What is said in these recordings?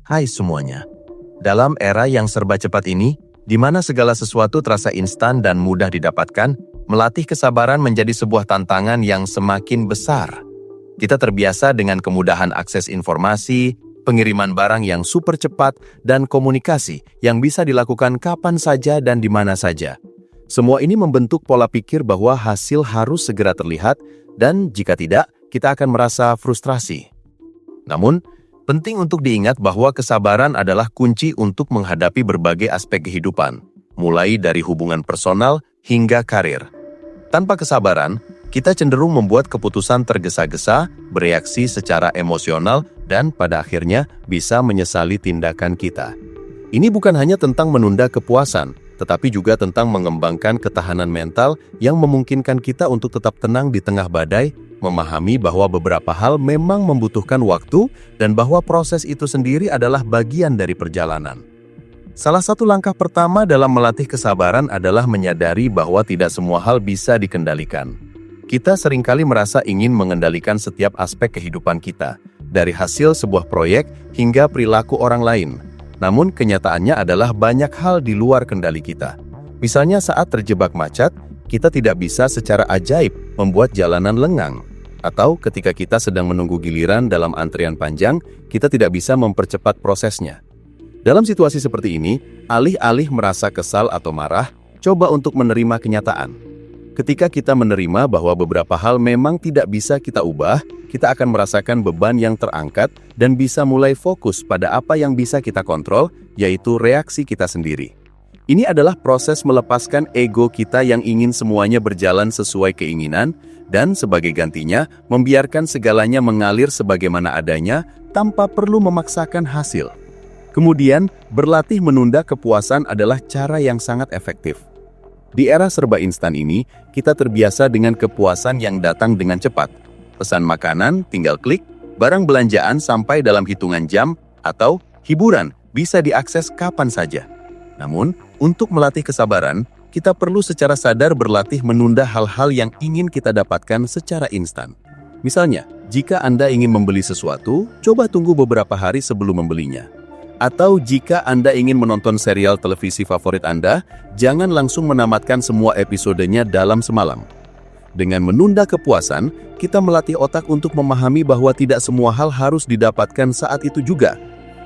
Hai semuanya. Dalam era yang serba cepat ini, di mana segala sesuatu terasa instan dan mudah didapatkan, melatih kesabaran menjadi sebuah tantangan yang semakin besar. Kita terbiasa dengan kemudahan akses informasi, pengiriman barang yang super cepat, dan komunikasi yang bisa dilakukan kapan saja dan di mana saja. Semua ini membentuk pola pikir bahwa hasil harus segera terlihat, dan jika tidak, kita akan merasa frustrasi. Namun, penting untuk diingat bahwa kesabaran adalah kunci untuk menghadapi berbagai aspek kehidupan, mulai dari hubungan personal hingga karir. Tanpa kesabaran, kita cenderung membuat keputusan tergesa-gesa, bereaksi secara emosional, dan pada akhirnya bisa menyesali tindakan kita. Ini bukan hanya tentang menunda kepuasan, tetapi juga tentang mengembangkan ketahanan mental yang memungkinkan kita untuk tetap tenang di tengah badai, memahami bahwa beberapa hal memang membutuhkan waktu dan bahwa proses itu sendiri adalah bagian dari perjalanan. Salah satu langkah pertama dalam melatih kesabaran adalah menyadari bahwa tidak semua hal bisa dikendalikan. Kita seringkali merasa ingin mengendalikan setiap aspek kehidupan kita, dari hasil sebuah proyek hingga perilaku orang lain. Namun kenyataannya adalah banyak hal di luar kendali kita. Misalnya saat terjebak macet, kita tidak bisa secara ajaib membuat jalanan lengang. Atau ketika kita sedang menunggu giliran dalam antrian panjang, kita tidak bisa mempercepat prosesnya. Dalam situasi seperti ini, alih-alih merasa kesal atau marah, coba untuk menerima kenyataan. Ketika kita menerima bahwa beberapa hal memang tidak bisa kita ubah, kita akan merasakan beban yang terangkat dan bisa mulai fokus pada apa yang bisa kita kontrol, yaitu reaksi kita sendiri. Ini adalah proses melepaskan ego kita yang ingin semuanya berjalan sesuai keinginan, dan sebagai gantinya, membiarkan segalanya mengalir sebagaimana adanya tanpa perlu memaksakan hasil. Kemudian, berlatih menunda kepuasan adalah cara yang sangat efektif. Di era serba instan ini, kita terbiasa dengan kepuasan yang datang dengan cepat. Pesan makanan, tinggal klik, barang belanjaan sampai dalam hitungan jam, atau hiburan bisa diakses kapan saja. Namun, untuk melatih kesabaran, kita perlu secara sadar berlatih menunda hal-hal yang ingin kita dapatkan secara instan. Misalnya, jika Anda ingin membeli sesuatu, coba tunggu beberapa hari sebelum membelinya. Atau jika Anda ingin menonton serial televisi favorit Anda, jangan langsung menamatkan semua episodenya dalam semalam. Dengan menunda kepuasan, kita melatih otak untuk memahami bahwa tidak semua hal harus didapatkan saat itu juga.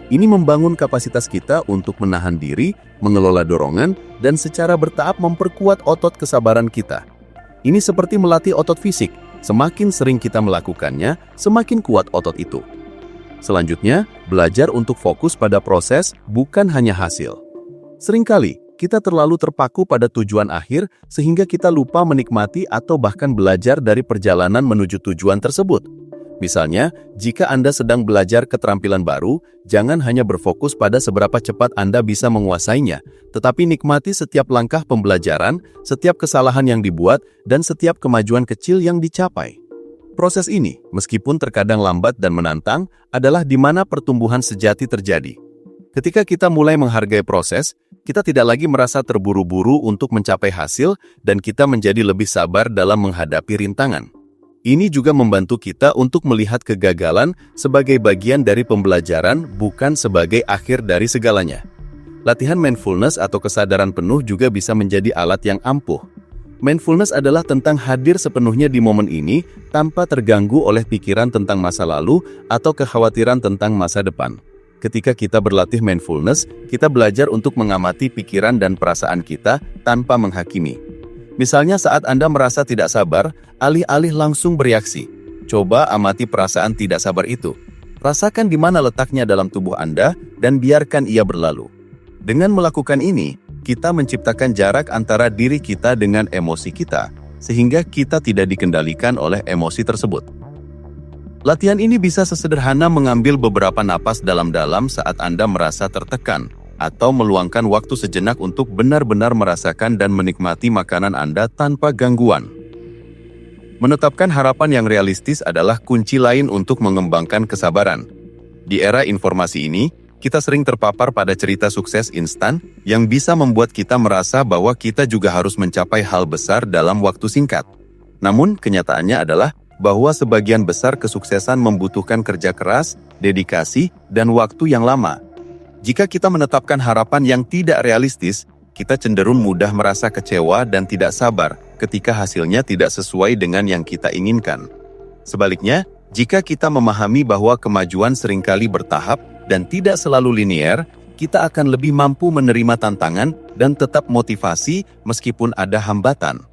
Ini membangun kapasitas kita untuk menahan diri, mengelola dorongan, dan secara bertahap memperkuat otot kesabaran kita. Ini seperti melatih otot fisik. Semakin sering kita melakukannya, semakin kuat otot itu. Selanjutnya, belajar untuk fokus pada proses, bukan hanya hasil. Seringkali, kita terlalu terpaku pada tujuan akhir sehingga kita lupa menikmati atau bahkan belajar dari perjalanan menuju tujuan tersebut. Misalnya, jika Anda sedang belajar keterampilan baru, jangan hanya berfokus pada seberapa cepat Anda bisa menguasainya, tetapi nikmati setiap langkah pembelajaran, setiap kesalahan yang dibuat, dan setiap kemajuan kecil yang dicapai. Proses ini, meskipun terkadang lambat dan menantang, adalah di mana pertumbuhan sejati terjadi. Ketika kita mulai menghargai proses, kita tidak lagi merasa terburu-buru untuk mencapai hasil, dan kita menjadi lebih sabar dalam menghadapi rintangan. Ini juga membantu kita untuk melihat kegagalan sebagai bagian dari pembelajaran, bukan sebagai akhir dari segalanya. Latihan mindfulness atau kesadaran penuh juga bisa menjadi alat yang ampuh. Mindfulness adalah tentang hadir sepenuhnya di momen ini tanpa terganggu oleh pikiran tentang masa lalu atau kekhawatiran tentang masa depan. Ketika kita berlatih mindfulness, kita belajar untuk mengamati pikiran dan perasaan kita tanpa menghakimi. Misalnya saat Anda merasa tidak sabar, alih-alih langsung bereaksi. Coba amati perasaan tidak sabar itu. Rasakan di mana letaknya dalam tubuh Anda dan biarkan ia berlalu. Dengan melakukan ini, kita menciptakan jarak antara diri kita dengan emosi kita, sehingga kita tidak dikendalikan oleh emosi tersebut. Latihan ini bisa sesederhana mengambil beberapa napas dalam-dalam saat Anda merasa tertekan, atau meluangkan waktu sejenak untuk benar-benar merasakan dan menikmati makanan Anda tanpa gangguan. Menetapkan harapan yang realistis adalah kunci lain untuk mengembangkan kesabaran. Di era informasi ini, kita sering terpapar pada cerita sukses instan yang bisa membuat kita merasa bahwa kita juga harus mencapai hal besar dalam waktu singkat. Namun, kenyataannya adalah bahwa sebagian besar kesuksesan membutuhkan kerja keras, dedikasi, dan waktu yang lama. Jika kita menetapkan harapan yang tidak realistis, kita cenderung mudah merasa kecewa dan tidak sabar ketika hasilnya tidak sesuai dengan yang kita inginkan. Sebaliknya, jika kita memahami bahwa kemajuan seringkali bertahap dan tidak selalu linier, kita akan lebih mampu menerima tantangan dan tetap motivasi meskipun ada hambatan.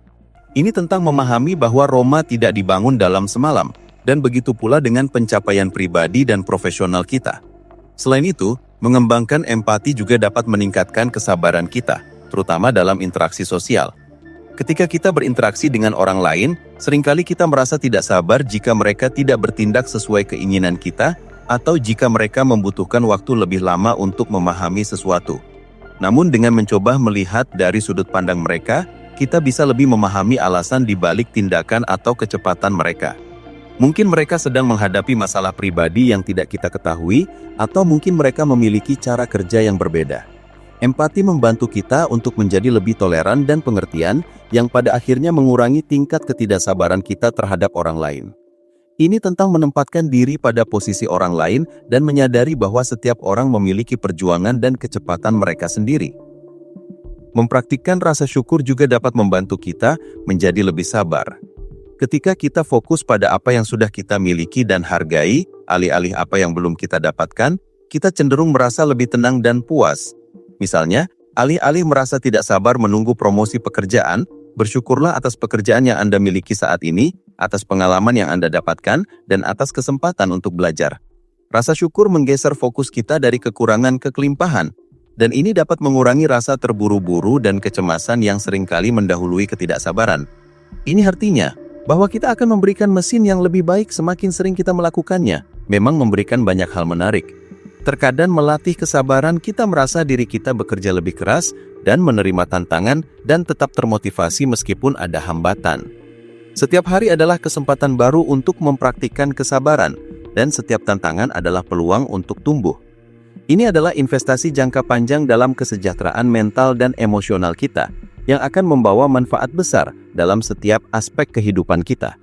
Ini tentang memahami bahwa Roma tidak dibangun dalam semalam, dan begitu pula dengan pencapaian pribadi dan profesional kita. Selain itu, mengembangkan empati juga dapat meningkatkan kesabaran kita, terutama dalam interaksi sosial. Ketika kita berinteraksi dengan orang lain, seringkali kita merasa tidak sabar jika mereka tidak bertindak sesuai keinginan kita, atau jika mereka membutuhkan waktu lebih lama untuk memahami sesuatu. Namun dengan mencoba melihat dari sudut pandang mereka, kita bisa lebih memahami alasan di balik tindakan atau kecepatan mereka. Mungkin mereka sedang menghadapi masalah pribadi yang tidak kita ketahui, atau mungkin mereka memiliki cara kerja yang berbeda. Empati membantu kita untuk menjadi lebih toleran dan pengertian, yang pada akhirnya mengurangi tingkat ketidaksabaran kita terhadap orang lain. Ini tentang menempatkan diri pada posisi orang lain dan menyadari bahwa setiap orang memiliki perjuangan dan kecepatan mereka sendiri. Mempraktikkan rasa syukur juga dapat membantu kita menjadi lebih sabar. Ketika kita fokus pada apa yang sudah kita miliki dan hargai, alih-alih apa yang belum kita dapatkan, kita cenderung merasa lebih tenang dan puas. Misalnya, alih-alih merasa tidak sabar menunggu promosi pekerjaan, bersyukurlah atas pekerjaan yang Anda miliki saat ini, atas pengalaman yang Anda dapatkan, dan atas kesempatan untuk belajar. Rasa syukur menggeser fokus kita dari kekurangan ke kelimpahan, dan ini dapat mengurangi rasa terburu-buru dan kecemasan yang seringkali mendahului ketidaksabaran. Ini artinya bahwa kita akan memberikan mesin yang lebih baik semakin sering kita melakukannya. Memang memberikan banyak hal menarik. Terkadang melatih kesabaran, kita merasa diri kita bekerja lebih keras dan menerima tantangan dan tetap termotivasi meskipun ada hambatan. Setiap hari adalah kesempatan baru untuk mempraktikkan kesabaran, dan setiap tantangan adalah peluang untuk tumbuh. Ini adalah investasi jangka panjang dalam kesejahteraan mental dan emosional kita, yang akan membawa manfaat besar dalam setiap aspek kehidupan kita.